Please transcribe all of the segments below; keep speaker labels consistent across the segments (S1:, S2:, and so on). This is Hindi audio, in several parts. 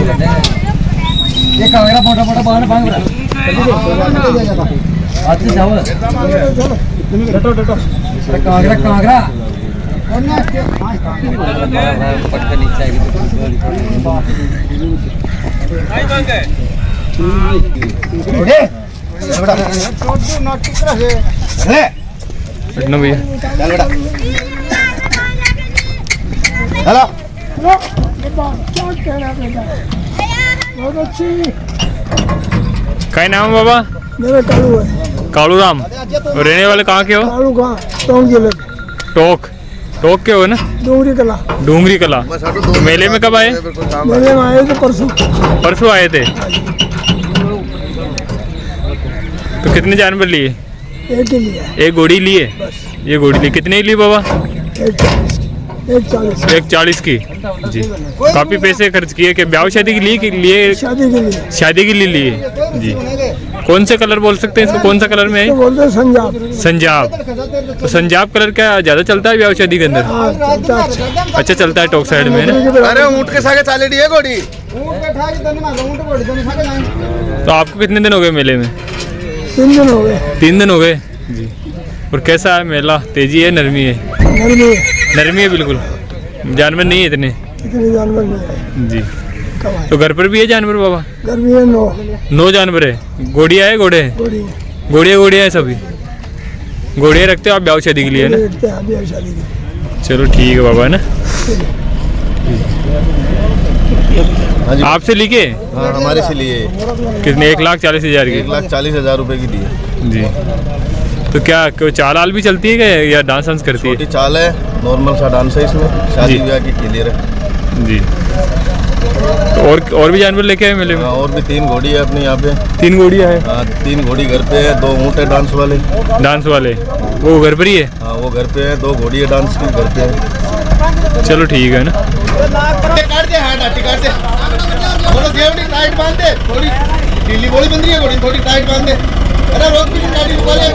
S1: ये कांगड़ा मोटा मोटा बांध बांध अच्छे चावल डटो डटो कांगड़ा कांगड़ा पटका नीचे आएगी भैया हेलो क्या नाम है बाबा?
S2: मेरा कालू है।
S1: कालू राम। रहने वाले कहाँ के हो?
S2: कालू कहाँ? टोंक जिले।
S1: टोक टोक के हो ना?
S2: डूंगरी कला।
S1: डूंगरी कला। तो मेले में कब आए?
S2: मेले में आए थे परसों।
S1: परसों आए थे। तो कितने जानवर लिए?
S2: एक ही लिया।
S1: एक घोड़ी लिए? ये घोड़ी ली कितने ली बाबा? 140 की जी। काफी पैसे खर्च किए। क्या ब्याह शादी के लिए शादी के लिए लिए जी। कौन से कलर बोल सकते हैं इसको? कौन सा कलर में है?
S2: बोलते हैं संजाब।
S1: संजाब। तो संजाब कलर क्या ज्यादा चलता है ब्याह शादी के अंदर? अच्छा चलता है टोक साइड में ना।
S3: अरे ऊँट के सागे चाले दिए घोड़ी।
S1: तो आपको कितने दिन हो गए मेले में?
S2: 3 दिन हो गए।
S1: 3 दिन हो गए जी। और कैसा है मेला? तेजी है नरमी है? नरमी है बिल्कुल। जानवर नहीं है इतने
S2: जानवर नहीं है
S1: जी। तो घर पर भी है जानवर बाबा?
S2: घर भी है 9
S1: जानवर है। घोड़िया है? घोड़े घोड़िया है सभी? घोड़िया रखते हो आप ब्याह शादी के लिए ना? चलो ठीक है बाबा ना। आपसे लिखे?
S3: हाँ हमारे से लिए।
S1: कितने? 1,40,000 की?
S3: 1,40,000 रुपए की दिए
S1: जी। तो क्या कोई चाल आल भी चलती है क्या या डांस वांस करती है?
S3: छोटी चाल है, नॉर्मल सा डांस है इसमें। शादी ब्याह की क्लियर है
S1: जी। तो और भी जानवर लेके आए मेले में?
S3: और भी 3 घोड़ी है अपने यहाँ पे।
S1: 3 घोड़ियाँ है?
S3: हाँ 3 घोड़ी घर पे है। 2 ऊँट है डांस वाले।
S1: वो घर पर ही है?
S3: हाँ वो घर पे है। 2 घोड़ी है डांस की घर पे है।
S1: चलो ठीक है ना।
S3: थोड़ी ढीली बोली बंद रही है घोड़ी, थोड़ी टाइट बांध दे। अरे रोक भी गाड़ी रुका ले।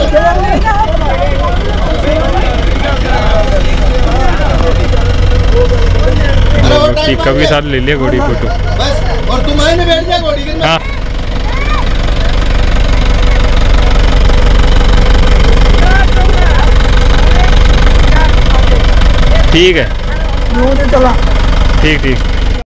S1: टीका भी साथ ले लिया घोड़ी फोटो
S3: बस। और तुम आए में बैठ जा घोड़ी के।
S1: हाँ ठीक है। ठीक।